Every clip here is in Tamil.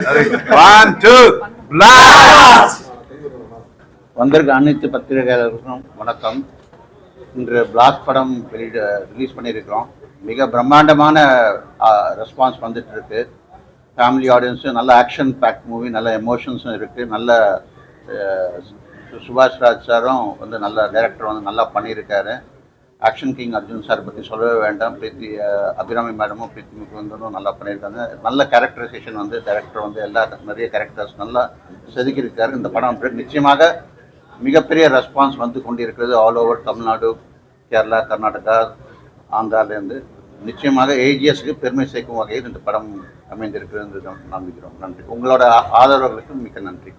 One, two, blast! வந்திருக்க அனைத்து பத்திரிகையாளர்களுக்கும் வணக்கம். இன்று பிளாஸ்ட் படம் ரிலீஸ் பண்ணியிருக்கிறோம். மிக பிரம்மாண்டமான ரெஸ்பான்ஸ் வந்துட்டு இருக்கு. ஃபேமிலி ஆடியன்ஸும் நல்ல ஆக்ஷன் பேக் மூவி, நல்ல எமோஷன்ஸும் இருக்குது. நல்ல சுபாஷ் ராஜ் சாரும் வந்து நல்ல டைரக்டர் வந்து நல்லா பண்ணியிருக்காரு. ஆக்ஷன் கிங் அர்ஜுன் சார் பற்றி சொல்லவே வேண்டாம். அபிராமி மேடமும் பிரீத்தி முகுந்தனும் நல்லா பண்ணியிருக்காங்க. நல்ல கேரக்டரைசேஷன் வந்து டைரக்டர் வந்து நிறைய கேரக்டர்ஸ் நல்லா செதுக்கியிருக்காரு. இந்த படம் நிச்சயமாக மிகப்பெரிய ரெஸ்பான்ஸ் வந்து கொண்டிருக்கிறது. ஆல் ஓவர் தமிழ்நாடு, கேரளா, கர்நாடகா, ஆந்திராலேருந்து. நிச்சயமாக ஏஜிஎஸ்க்கு பெருமை சேர்க்கும் வகையில் இந்த படம் அமைந்திருக்கிறது என்று நம்புகிறோம். நன்றி. உங்களோட ஆதரவுகளுக்கு மிக்க நன்றி.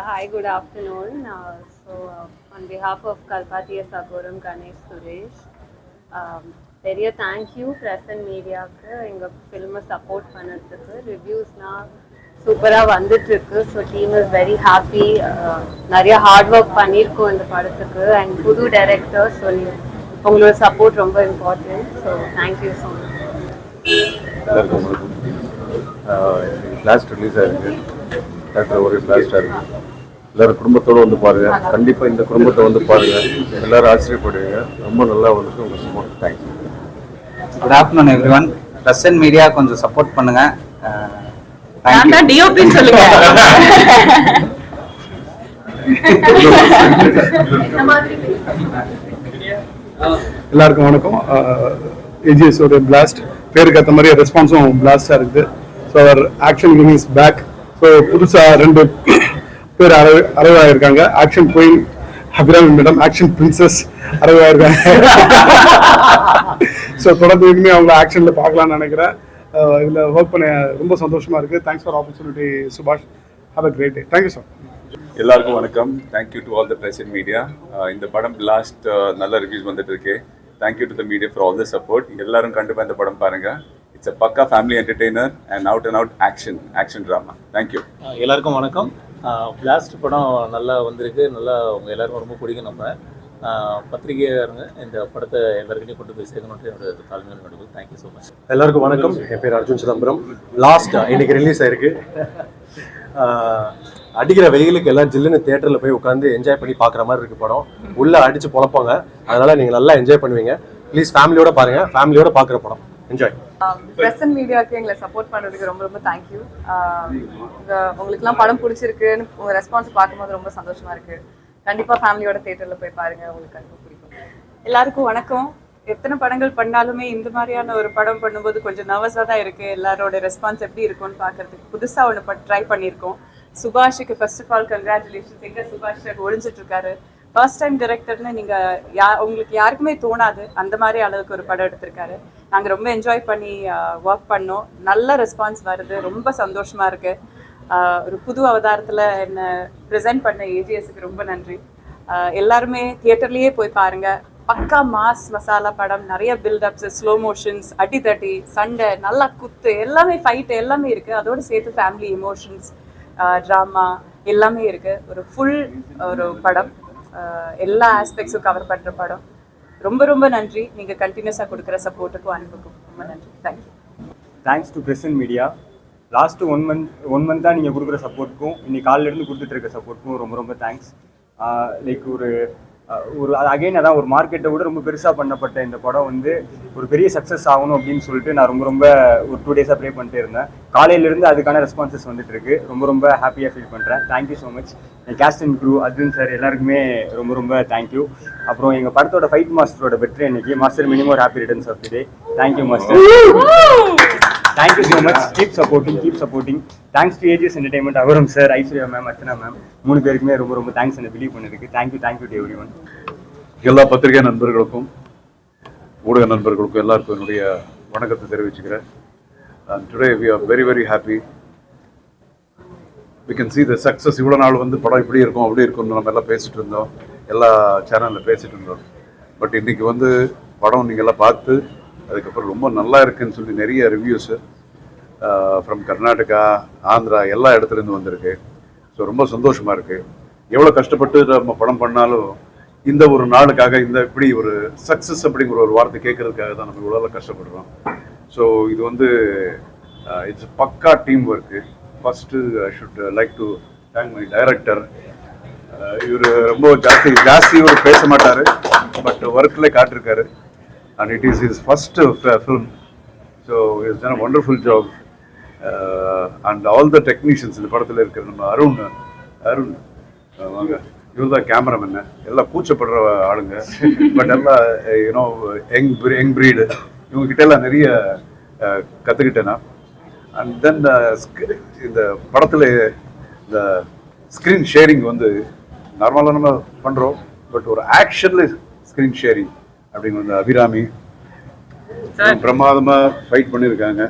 Hi, good afternoon. On behalf of Kalpathiya Sagoram Ganesh Suresh, பெரிய தேங்க்யூ ப்ரெஸ் அண்ட் மீடியாவுக்கு எங்கள் ஃபில்மை சப்போர்ட் பண்ணதுக்கு. ரிவ்யூஸ்னால் சூப்பராக வந்துட்டுருக்கு. So team is very happy. நிறைய ஹார்ட் ஒர்க் பண்ணியிருக்கோம் இந்த படத்துக்கு. அண்ட் புது டைரக்டர் சொல்லி உங்களோட சப்போர்ட் ரொம்ப important. So thank you so much. Last release ஆயிருக்கு. தேட்டர் ஒரு பிளாஸ்டாக இருக்குது. எல்லோரும் குடும்பத்தோடு வந்து பாருங்கள். கண்டிப்பாக இந்த குடும்பத்தை வந்து பாருங்கள். எல்லோரும் ஆச்சரியப்படுவீங்க. ரொம்ப நல்லா வந்துட்டு உங்களுக்கு support. Thank you. Good afternoon every one. Press and media கொஞ்சம் சப்போர்ட் பண்ணுங்கள். எல்லாருக்கும் வணக்கம். ஏஜிஎஸோட பிளாஸ்ட் பேருக்கு ஏற்ற மாதிரி ரெஸ்பான்ஸும் பிளாஸ்டாக இருக்குது. ஸோ அவர் action king is back. So புதுசாக 2 பேர் அரைவாயிருக்காங்க. Action queen Abirami madam, action princess அரைவாயிருக்காங்க. ஸோ தொடர்ந்து இனிமேல் அவங்கள ஆக்ஷனில் பார்க்கலான்னு நினைக்கிறேன். இதில் ஒர்க் பண்ண ரொம்ப சந்தோஷமாக இருக்குது. தேங்க்ஸ் ஃபார் ஆப்பர்ச்சுனிட்டி சுபாஷ். Have a great day. Thank you sir. எல்லாருக்கும் வணக்கம். Thank you to all the press and media. இந்த படம் லாஸ்ட் நல்ல ரிவ்யூஸ் வந்துட்டு இருக்கு. Thank you to the media for all the support. எல்லாரும் கண்டிப்பாக இந்த படம் பாருங்கள். It's a pakka family entertainer and out action drama. Thank you. எல்லாருக்கும் வணக்கம். பிளாஸ்ட் படம் நல்லா வந்திருக்கு. நல்லா உங்கள் எல்லாருக்கும் ரொம்ப பிடிக்கும். நம்ம பத்திரிகையாருங்க இந்த படத்தை எல்லாருக்கிட்டையும் கொண்டு போய் சேர்க்கணுன்ட்டு என்னோட தாழ்மையான வேண்டுகோள். Thank you so much. எல்லாருக்கும் வணக்கம். என் பேர் அர்ஜுன் சிதம்பரம். லாஸ்ட் இன்னைக்கு ரிலீஸ் ஆயிருக்கு. அடிக்கிற வெயிலுக்கு எல்லாம் ஜில்லுன்னு தியேட்டரில் போய் உட்காந்து என்ஜாய் பண்ணி பார்க்குற மாதிரி இருக்கு படம். உள்ளே அடித்து பொழப்பாங்க. அதனால் நீங்கள் நல்லா என்ஜாய் பண்ணுவீங்க. ப்ளீஸ் ஃபேமிலியோட பாருங்கள். ஃபேமிலியோட பார்க்குற படம். என்ஜாய். ப்ரெஸ் அண்ட் மீடியாவுக்கு எங்களை சப்போர்ட் பண்ணுறதுக்கு ரொம்ப ரொம்ப தேங்க்யூ. உங்களுக்குலாம் படம் பிடிச்சிருக்குன்னு உங்கள் ரெஸ்பான்ஸ் பார்க்கும்போது ரொம்ப சந்தோஷமாக இருக்குது. கண்டிப்பாக ஃபேமிலியோட தியேட்டரில் போய் பாருங்கள். உங்களுக்கு கண்டிப்பாக பிடிக்கும். எல்லாருக்கும் வணக்கம். எத்தனை படங்கள் பண்ணாலுமே இந்த மாதிரியான ஒரு படம் பண்ணும்போது கொஞ்சம் நர்வஸாக தான் இருக்குது. எல்லாரோட ரெஸ்பான்ஸ் எப்படி இருக்கும்னு பார்க்குறதுக்கு புதுசாக ஒன்று ட்ரை பண்ணியிருக்கோம். சுபாஷுக்கு ஃபர்ஸ்ட் ஆஃப் ஆல் கங்க்ராச்சுலேஷன்ஸ். எங்கே சுபாஷ் ஒழிஞ்சிட்ருக்காரு. ஃபர்ஸ்ட் டைம் டைரக்டர்னு நீங்கள் உங்களுக்கு யாருக்குமே தோணாது அந்த மாதிரி அளவுக்கு ஒரு படம் எடுத்திருக்காரு. நாங்கள் ரொம்ப என்ஜாய் பண்ணி ஒர்க் பண்ணோம். நல்ல ரெஸ்பான்ஸ் வருது. ரொம்ப சந்தோஷமாக இருக்குது. ஒரு புது அவதாரத்தில் என்னை ப்ரெசென்ட் பண்ண ஏஜிஎஸ்க்கு ரொம்ப நன்றி. எல்லாருமே தியேட்டர்லேயே போய் பாருங்கள். பக்கா மாஸ் மசாலா படம். நிறைய பில்டப்ஸ், ஸ்லோ மோஷன்ஸ், அடித்தட்டி, சண்டை, நல்லா குத்து, எல்லாமே ஃபைட்டு எல்லாமே இருக்குது. அதோடு சேர்த்து ஃபேமிலி எமோஷன்ஸ், ட்ராமா எல்லாமே இருக்குது. ஒரு ஃபுல் ஒரு படம். எல்லா ஆஸ்பெக்ட்ஸும் கவர் பண்ணுற படம். ரொம்ப ரொம்ப நன்றி. நீங்கள் கண்டினியூஸாக கொடுக்குற சப்போர்ட்டுக்கும் அன்புக்கும் ரொம்ப நன்றி. Thank you. Thanks to press and media. Last one மந்த்தாக நீங்கள் கொடுக்குற சப்போர்ட்டுக்கும் இன்னைக்கு காலிலேருந்து கொடுத்துட்டு இருக்க சப்போர்ட்டுக்கும் ரொம்ப ரொம்ப தேங்க்ஸ். லைக் ஒரு அகைன் அதான் ஒரு மார்க்கெட்டை விட ரொம்ப பெருசாக பண்ணப்பட்ட இந்த படம் வந்து ஒரு பெரிய சக்ஸஸ் ஆகணும் அப்படின்னு சொல்லிட்டு நான் ரொம்ப ஒரு 2 டேஸாக ப்ரே பண்ணிட்டே இருந்தேன். காலையிலேருந்து அதுக்கான ரெஸ்பான்சஸ் வந்துட்டு இருக்கு. ரொம்ப ஹாப்பியாக ஃபீல் பண்ணுறேன். Thank you so much. என் cast and crew, Arjun sir எல்லாருக்குமே ரொம்ப தேங்க்யூ. அப்புறம் எங்கள் படத்தோட ஃபைட் மாஸ்டரோட பெட்ரு இன்னைக்கு. Master minimum happy returns of the day. Thank you master. Thank you so much. Keep supporting. Thanks to AGS entertainment, அவரும் sir, Aishwarya ma'am, Archana ma'am, 3 பேருக்குமே ரொம்ப தேங்க்ஸ் என்ன பிலீவ் பண்ணதுக்கு. Thank you to everyone. எல்லா பத்திரிகை நண்பர்களுக்கும் ஊடக நண்பர்களுக்கும் எல்லாருக்கும் என்னுடைய வணக்கத்தை தெரிவிச்சுக்கிறேன். Today we are very happy. We can see the success. இவ்வளோ நாள் வந்து படம் இப்படி இருக்கும் அப்படி இருக்கும்னு நம்ம எல்லாம் பேசிகிட்டு இருந்தோம். எல்லா சேனலில் பேசிகிட்டு இருந்தோம். பட் இன்றைக்கி வந்து படம் நீங்கள் எல்லாம் பார்த்து அதுக்கப்புறம் ரொம்ப நல்லா இருக்குன்னு சொல்லி நிறைய ரிவ்யூஸு ஃப்ரம் கர்நாடகா, ஆந்திரா எல்லா இடத்துலேருந்து வந்திருக்கு. ஸோ ரொம்ப சந்தோஷமாக இருக்குது. எவ்வளோ கஷ்டப்பட்டு நம்ம படம் பண்ணாலும் இந்த ஒரு நாளுக்காக இந்த இப்படி ஒரு சக்ஸஸ் அப்படிங்கிற ஒரு வார்த்தை கேட்கறதுக்காக தான் நம்ம இவ்வளோ கஷ்டப்படுறோம். ஸோ இது வந்து இட்ஸ் பக்கா team work. First I should like to thank my director. இவர் ரொம்ப ஜாஸ்தி இவர் பேச மாட்டார், பட் ஒர்க்கில் காட்டிருக்காரு. And it is his first film. So it's done a wonderful job. And all the technicians இந்த படத்தில் இருக்கிற நம்ம அருண் வாங்க, இவர் தான் கேமராமேன். எல்லாம் கூச்சப்படுற ஆளுங்க, பட் எல்லாம் யூனோ யங் ப்ரீடு. இவங்ககிட்ட எல்லாம் நிறைய கற்றுக்கிட்டேன் நான். அண்ட் தென் இந்த படத்தில் இந்த ஸ்க்ரீன் ஷேரிங் வந்து நார்மலாக நம்ம பண்ணுறோம், பட் ஒரு ஆக்ஷனில் ஸ்க்ரீன் ஷேரிங் அப்படின்னு வந்து அபிராமி பிரமாதமாக ஃபைட் பண்ணியிருக்காங்க.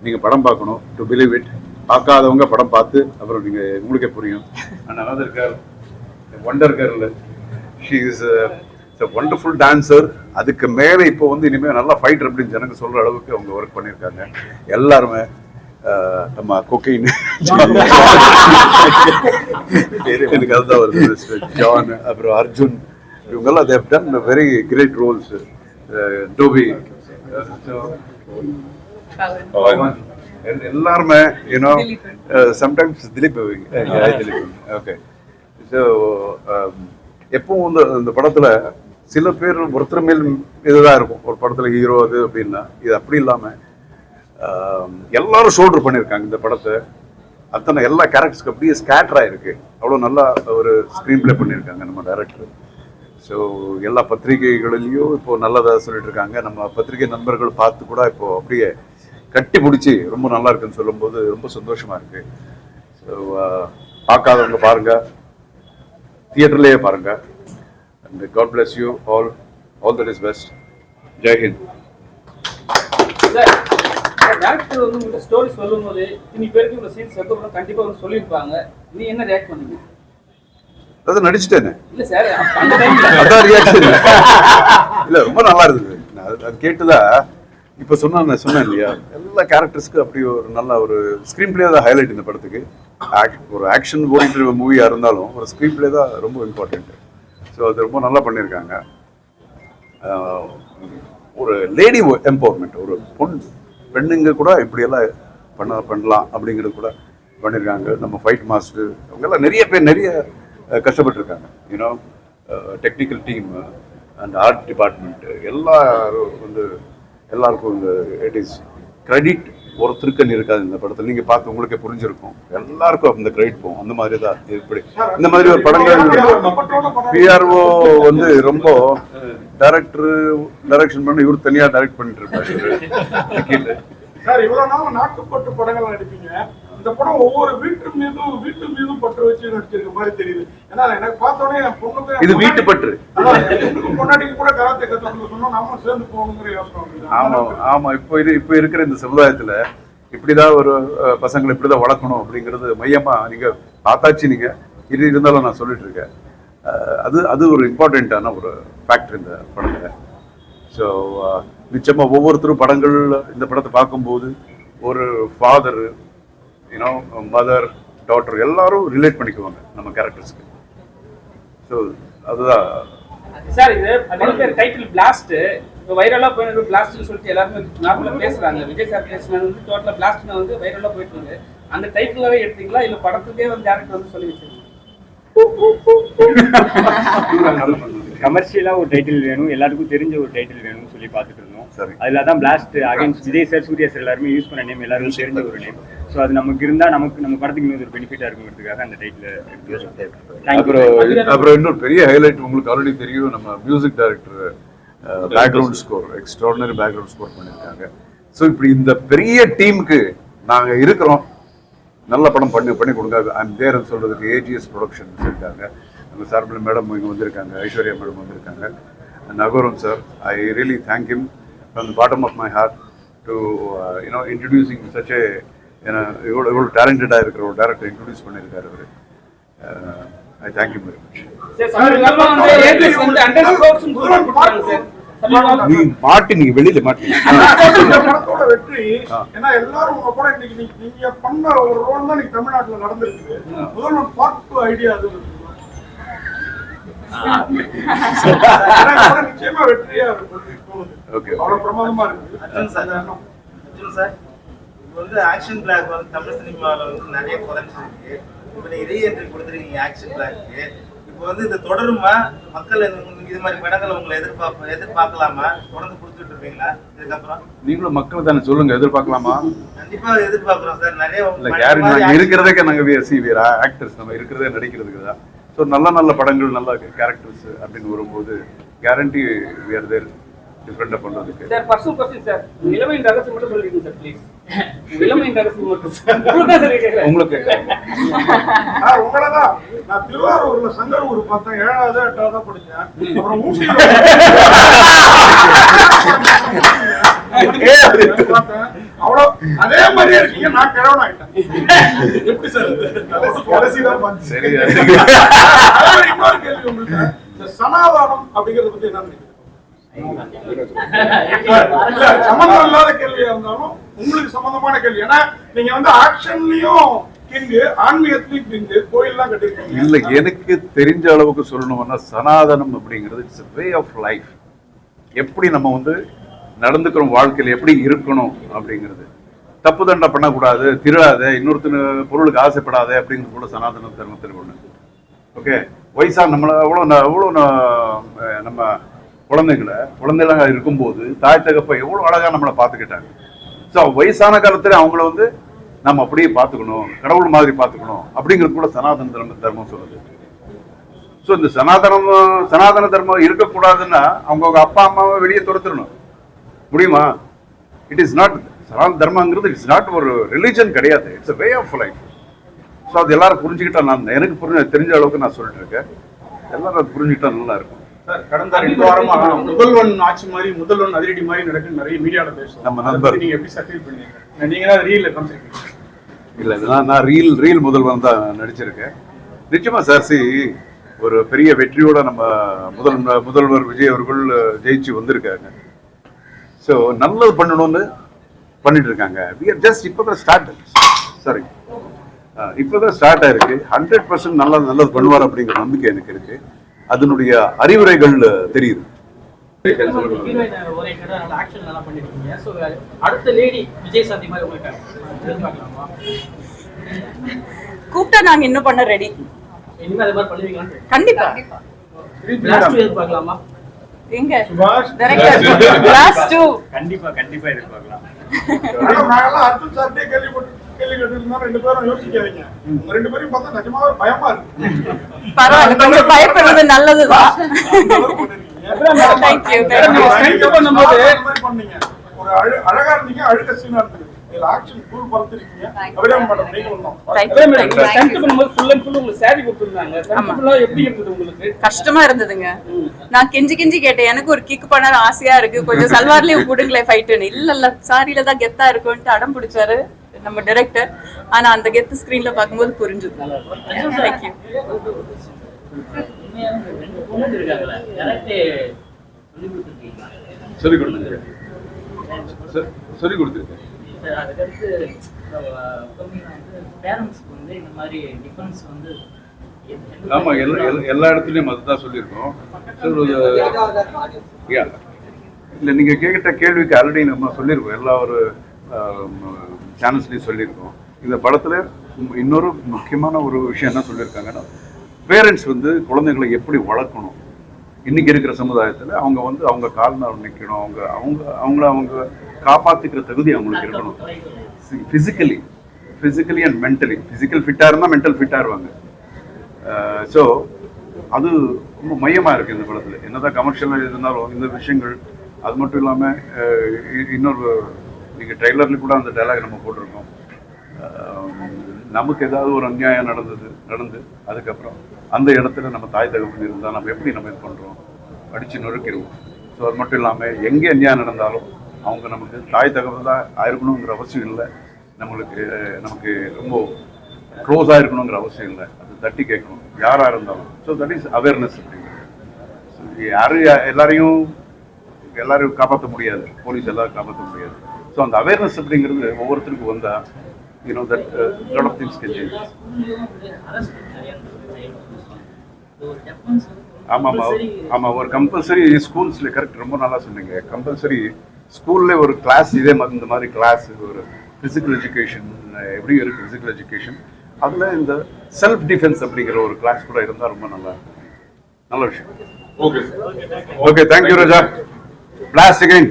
நீங்கள் படம் பார்க்கணும் டு பிலீவ் இட். பார்க்காதவங்க படம் பார்த்து அப்புறம் நீங்கள் உங்களுக்கே புரியும். And another girl, wonder girl, she is a wonderful dancer. அதுக்கு மேலே இப்போ வந்து இனிமேல் நல்லா ஃபைட்டர் அப்படின்னு ஜனங்க சொல்கிற அளவுக்கு அவங்க ஒர்க் பண்ணியிருக்காங்க. எல்லாருமே நம்ம கொக்கைன் எனக்கு அதுதான் வருது, ஜான், அப்புறம் அர்ஜுன், இவங்கெல்லாம் Dev done very great roles. Toby, எல்லாருமே you know sometimes Dileep okay. So எப்பவும் வந்து இந்த படத்தில் சில பேர் ஒருத்தர் மேல் இதுதான் இருக்கும் ஒரு படத்தில் ஹீரோ அது அப்படின்னா, இது அப்படி இல்லாமல் எல்லாரும் ஷோல்டர் பண்ணியிருக்காங்க இந்த படத்தை. அத்தனை எல்லா கேரக்டர்ஸ்க்கு அப்படியே ஸ்கேட்டர் ஆகிருக்கு. அவ்வளோ நல்லா ஒரு ஸ்க்ரீன் பிளே பண்ணியிருக்காங்க நம்ம டைரக்டர். ஸோ எல்லா பத்திரிகைகளிலையும் இப்போது நல்லதாக சொல்லிட்டு இருக்காங்க. நம்ம பத்திரிகை நண்பர்கள் பார்த்து கூட இப்போது அப்படியே கட்டி பிடிச்சி ரொம்ப நல்லா இருக்குன்னு சொல்லும்போது ரொம்ப சந்தோஷமாக இருக்குது. ஸோ பார்க்காதவங்க பாருங்கள், தியேட்டர்லேயே பாருங்கள். And God bless you all that is best. Jai Hind. Director வந்து உங்க ஸ்டோரி சொல்லும்போது இன்னி பேருக்கு உங்க சீன்ஸ் எப்போ கண்டிப்பாக வந்து சொல்லியிருப்பாங்க, நீ என்ன ரியாக்ட் பண்ணீங்க? அதை நடிச்சிட்டேனே. இல்லை சார், அதான் ரியாக்ஷன். இல்லை, ரொம்ப நல்லா இருந்தது. அது கேட்டுதான் இப்போ சொன்னேன் இல்லையா, எல்லா கேரக்டர்ஸ்க்கு அப்படி ஒரு நல்ல ஒரு ஸ்க்ரீன் பிளே தான் ஹைலைட் இந்த படத்துக்கு. ஒரு ஆக்ஷன் ஓடிட்டு மூவியாக இருந்தாலும் ஒரு ஸ்க்ரீன் பிளே தான் ரொம்ப இம்பார்ட்டன்ட். ஸோ அது ரொம்ப நல்லா பண்ணியிருக்காங்க. ஒரு லேடி எம்பவர்மெண்ட், ஒரு பெண்ணுங்க கூட இப்படியெல்லாம் பண்ணலாம் அப்படிங்கிறது கூட பண்ணியிருக்காங்க. நம்ம ஃபைட் மாஸ்டர் அவங்கெல்லாம் நிறைய பேர் நிறைய கஷ்டப்பட்டுருக்காங்க. You know technical team and art department எல்லாரும் வந்து எல்லாருக்கும் இந்த இட் இஸ் கிரெடிட் ஒருத்தருக்குன்னு இருக்காது இந்த படத்தில். நீங்கள் பார்த்து உங்களுக்கே புரிஞ்சிருக்கும், எல்லாருக்கும் அந்த கிரெடிட் போகும். அந்த மாதிரி தான் இப்படி இந்த மாதிரி ஒரு படங்கள் பிஆர்ஓ வந்து ரொம்ப டைரக்ஷன் பண்ணி இவர் தனியாக டைரக்ட் பண்ணிட்டு இருப்பாரு. சார், இவ்வளவு நாள் நாட்டுப்பட்டு படங்கள் நடிப்பீங்க, இந்த படம் ஒவ்வொரு வீட்டு மீதும் பற்று வச்சு நடிச்சிருக்க மாதிரி தெரியுது. ஏன்னா எனக்கு பார்த்தோன்னே என் பொண்ணுக்கு இது வீட்டு பற்று, பொன்னாட்டிக்கு கூட கராத்தே கற்றுக்க சொன்னோம், நம்ம சேர்ந்து போகணுங்கிற யோசனை. ஆமா. இப்போ இருக்கிற இந்த சமுதாயத்துல இப்படிதான் ஒரு பசங்களை இப்படிதான் வளர்க்கணும் அப்படிங்கிறது மையமா நீங்க பார்த்தாச்சு. நீங்க இது இருந்தாலும் நான் சொல்லிட்டு இருக்கேன், அது ஒரு இம்பார்ட்டண்ட்டான ஒரு ஃபேக்டர் இந்த படத்துல. ஸோ நிச்சயமா ஒவ்வொருத்தரும் படங்கள் இந்த படத்தை பார்க்கும்போது ஒரு ஃபாதர், யூனோ மதர், டாட்டர் எல்லாரும் ரிலேட் பண்ணிக்குவாங்க நம்ம கேரக்டர்ஸ்க்கு. ஸோ அதுதான் சார். இது நிறைய பேர் டைட்டில் பிளாஸ்ட் வைரலா போயிருக்கு, பிளாஸ்ட்னு சொல்லிட்டு எல்லாருமே நார்மலா பேசுறாங்க. விஜய் சார் பேசினது வந்து டோட்டலா பிளாஸ்ட்னு வந்து வைரலா போயிட்டு இருக்கு. அந்த டைட்டிலாவே எடுத்தீங்களா இல்லை படத்துக்கே வந்து டேரக்டர் வந்து சொல்லி வச்சிருக்கீங்க? கமர்ஷியலா ஒரு டைட்டில் வேணும், எல்லாருக்கும் தெரிஞ்ச ஒரு டைட்டில் வேணும்னு சொல்லி பார்த்துட்டு இருந்தோம். அதுல தான் blast against Vijay sir, Suriya sir எல்லாருமே யூஸ் பண்ண நேம் எல்லாருக்கும் தெரிஞ்ச ஒரு நேம். ஸோ அது நமக்கு இருந்தா நம்ம படத்துக்கு இன்னொரு பெனிஃபிட்டா இருக்குங்கிறதுக்காக அந்த டைட்டில். அப்புறம் இன்னொரு பெரிய ஹைலைட் உங்களுக்கு ஆல்ரெடி தெரியும், நம்ம music director background score, extraordinary background score பண்ணியிருக்காங்க. ஸோ இப்படி இந்த பெரிய டீமுக்கு நாங்கள் இருக்கிறோம், நல்ல படம் பண்ணி கொடுங்க. ஐம் தேர்ன்னு சொல்றதுக்கு ஏஜிஎஸ் ப்ரொடக்ஷன்ஸ் இருக்காங்க, நம்ம சார்பில் மேடம் இங்கே வந்திருக்காங்க, ஐஸ்வர்யா மேடம் வந்திருக்காங்க, நகோரம் sir. I really thank him from the bottom of my heart to you know introducing such a இவ்வளோ டேலண்டடாக இருக்கிற ஒரு டேரக்டர் இன்ட்ரடியூஸ் பண்ணியிருக்காரு அவர். I thank you very much. நீ மாட்டி, நீங்க வெளியில மாட்டி. படத்தோட வெற்றி ஏன்னா எல்லாரும் உங்க கூட இன்னைக்கு நீங்க பண்ண ஒரு ரோல் தான் தமிழ்நாட்டுல நடந்திருக்கு. முதல்ல பார்ட் 2 ஐடியா அது நிச்சயமா வெற்றியா இருக்கும். அவ்வளவு பிரமாதமா இருக்கு. வந்து ஆக்ஷன் பிளாக் வந்து தமிழ் சினிமாவில் வந்து நிறைய குறைஞ்சிருக்கு. இப்போ நீங்கள் ரீஎன்ட்ரி கொடுத்துருக்கீங்க ஆக்ஷன் பிளாக்கு. இப்போ வந்து இது தொடருமா? மக்கள் இது மாதிரி படங்களை உங்களை எதிர்பார்க்கலாமா? தொடர்ந்து கொடுத்துட்டு இருப்பீங்களா இதுக்கப்புறம்? நீங்களும் மக்கள் தானே சொல்லுங்க, எதிர்பார்க்கலாமா? கண்டிப்பா எதிர்பார்க்குறோம் சார். நிறைய இருக்கிறதுக்கே நாங்கள் ஆக்டர்ஸ் நம்ம இருக்கிறதே நடிக்கிறதுக்கு தான். ஸோ நல்ல நல்ல படங்கள் நல்ல கேரக்டர்ஸ் அப்படின்னு வரும்போது கேரண்டி வி ஆர் தேர் டிஃப்ரெண்டாக பண்ணுறதுக்கு. சார் பர்சனல் क्वेश्चन சார், இளமையின் ரகசியம் மட்டும் சொல்லிடுங்க சார் ப்ளீஸ். இளமையின் ரகசியம் மட்டும் சார் உங்களுக்கு உங்களை தான் நான் திருவாரூர்ல சங்கரூர் பார்த்தேன், 7வது 8வது படிச்சேன். அப்புறம் ஊட்டியில பார்த்தேன். அவ்வளோ அதே மாதிரியே இருக்கீங்க. நான் கிழவன் ஆயிட்டேன். எப்படி சார் சரி. இன்னொரு கேள்வி உங்களுக்கு, இந்த சனாதானம் அப்படிங்கறத பத்தி என்ன நினைக்கிறீங்க? சம்பந்தம் இல்லாத கேள்வியா இருந்தாலும் உங்களுக்கு சம்பந்தமான கேள்வி. ஏன்னா நீங்க வந்து ஆக்ஷன்லயும் கிங்கு, ஆன்மீகத்திலயும் கிங்கு, கோயில்லாம் கட்டிருக்கீங்க. இல்ல, எனக்கு தெரிஞ்ச அளவுக்கு சொல்லணும்னா சனாதனம் அப்படிங்கிறது it's a way of life. எப்படி நம்ம வந்து நடந்துக்கிறோம், வாழ்க்கையில் எப்படி இருக்கணும் அப்படிங்கிறது. தப்பு தண்டை பண்ணக்கூடாது, திருடாத, இன்னொருத்தன பொருளுக்கு ஆசைப்படாத அப்படிங்கிறது கூட சனாதன தர்மத்தில் ஒண்ணு. ஓகே, வயசா நம்மள அவ்வளோ நம்ம குழந்தைகளாக இருக்கும்போது தாய் தகப்ப எவ்வளோ அழகா நம்மளை பார்த்துக்கிட்டாங்க. ஸோ வயசான காலத்துல அவங்கள வந்து நம்ம அப்படியே பார்த்துக்கணும், கடவுள் மாதிரி பார்த்துக்கணும் அப்படிங்கிறது கூட சனாதன தர்மம் சொல்லுது. ஸோ இந்த சனாதன தர்மம் இருக்கக்கூடாதுன்னா அவங்க அப்பா அம்மாவை வெளியே துரத்திடணும். முடியுமா? இட் இஸ் நாட் சனாதன தர்மங்கிறது இட்ஸ் நாட் ஒரு ரிலிஜன் கிடையாது, it's a way of life. So அது எல்லாரும் புரிஞ்சுக்கிட்டா, நான் எனக்கு தெரிஞ்ச அளவுக்கு நான் சொல்லிட்டு இருக்கேன், எல்லாரும் அது புரிஞ்சுக்கிட்டா நல்லா இருக்கும். சார், கடந்த 2 வாரமா முதல்வன் ஆட்சி மாதிரி, முதல்வன் அதிரடி மாதிரி நடக்குன்னு நிறைய மீடியால பேசுறோம். நம்ம நண்பர் நீங்க எப்படி சர்டிஃபைட் பண்ணீங்க? நீங்க தான் ரீல்ல காமிச்சிருக்கீங்க. இல்ல, நான் ரீல் முதல்வன் தான் நடிச்சிருக்கேன். நிச்சயமா சார், ஒரு பெரிய வெற்றியோட நம்ம முதல்வர் விஜய் அவர்கள் ஜெயிச்சு வந்திருக்காங்க. ஸோ நல்லது பண்ணணும்னு பண்ணிட்டு இருக்காங்க. இப்போதான் ஸ்டார்ட் ஆயிருக்கு. 100% நல்லது பண்ணுவார் அப்படிங்கிற நம்பிக்கை எனக்கு இருக்கு. அதனுடைய அறிவுரைகள் தெரியுது. கூப்பிட்டா நாங்க இன்னும் பண்ண ரெடி. கண்டிப்பா எங்க டைரக்டர் பிளாஸ்ட் 2 கண்டிப்பா எதிர்பார்க்கலாம். நாங்கெல்லாம் அர்ஜுன் சார்ட்டே கேள்வி கேட்டிருந்தோம். 2 பேரும் யோசிக்காதீங்க. உங்க 2 பேரையும் பார்த்தா நிஜமாவே பயமா இருக்கு. பரவாயில்ல, கொஞ்சம் பயப்படுறது நல்லதுதான். தேங்க்யூ. பண்ணீங்க ஒரு அழகா இருந்தீங்க, அழுக சீனா இருந்தது. இதுல ஆக்ஷன் ஃபுல் படுத்திருக்கீங்க. அபிராமி மேடம் நீங்களும் கஷ்டமா இருந்ததுங்க. நான் கெஞ்சி கேட்டேன், எனக்கு ஒரு கிக் பண்ண ஆசையா இருக்கு, கொஞ்சம் சல்வார்லயே விடுங்களே ஃபைட்டுன்னு. இல்ல சாரியில தான் கெத்தா இருக்கும்னு அடம் பிடிச்சாரு நம்ம டைரக்டர். ஆனா அந்த கெத்து ஸ்கிரீன்ல பாக்கும்போது புரிஞ்சுது. தேங்க்யூ. சொல்லி கொடுத்துருக்கேன். ஆமா, எல்லா இடத்துலயும் அதுதான் சொல்லியிருக்கோம். இல்ல, நீங்க கேட்ட கேள்விக்கு ஆல்ரெடி நம்ம சொல்லியிருக்கோம், எல்லா ஒரு சேனல்ஸ்லயும் சொல்லியிருக்கோம். இந்த படத்துல இன்னொரு முக்கியமான ஒரு விஷயம் என்ன சொல்லியிருக்காங்கன்னா, பேரண்ட்ஸ் வந்து குழந்தைகளை எப்படி வளர்க்கணும். இன்னைக்கு இருக்கிற சமுதாயத்துல அவங்க கால் மேல நிற்கணும், அவங்க காப்பாத்திக்கிற தகுதி அவங்களுக்கு இருக்கணும். Physically and mentally. பிசிக்கல் ஃபிட்டா இருந்தா மென்டல் ஃபிட்டா இருவாங்க. ஸோ அது ரொம்ப மையமா இருக்கு இந்த படத்துல. என்னதான் கமர்ஷியலா இருந்தாலும் இந்த விஷயங்கள், அது மட்டும் இல்லாம இன்னொரு நீங்க ட்ரெய்லர்ல கூட அந்த டைலாக் நம்ம போட்டிருக்கோம். நமக்கு ஏதாவது ஒரு அநியாயம் நடந்து அதுக்கப்புறம் அந்த இடத்துல நம்ம தாய் தகவல் இருந்தால் நம்ம எப்படி நம்ம இது பண்ணுறோம், அடித்து நொறுக்கிடுவோம். ஸோ அது மட்டும் இல்லாமல் எங்கே அநியாயம் நடந்தாலும் அவங்க நமக்கு தாய் தகவல் தான் ஆயிருக்கணுங்கிற அவசியம் இல்லை, நமக்கு ரொம்ப க்ளோஸாக இருக்கணுங்கிற அவசியம் இல்லை. அது தட்டி கேட்கணும் யாராக இருந்தாலும். ஸோ தட் இஸ் அவேர்னஸ் அப்படிங்கிறது. எல்லாரையும் காப்பாற்ற முடியாது, போலீஸ் எல்லாரும் காப்பாற்ற முடியாது. ஸோ அந்த அவேர்னஸ் அப்படிங்கிறது ஒவ்வொருத்தருக்கும் வந்தால் that lot of things can change. ஆமா, ஒரு கம்பல்சரி ஸ்கூல்ஸ்ல கரெக்ட், ரொம்ப நல்லா சொன்னீங்க. கம்பல்சரி ஸ்கூல்ல ஒரு கிளாஸ், இதே மாதிரி இந்த மாதிரி கிளாஸ் ஒரு ஃபிசிக்கல் எஜுகேஷன் எப்படி இருக்கு ஃபிசிக்கல் எஜுகேஷன், அதில் இந்த செல்ஃப் டிஃபென்ஸ் அப்படிங்கிற ஒரு கிளாஸ் கூட இருந்தால் ரொம்ப நல்லா இருக்கும். நல்ல விஷயம். Okay thank you Raja. Blast again.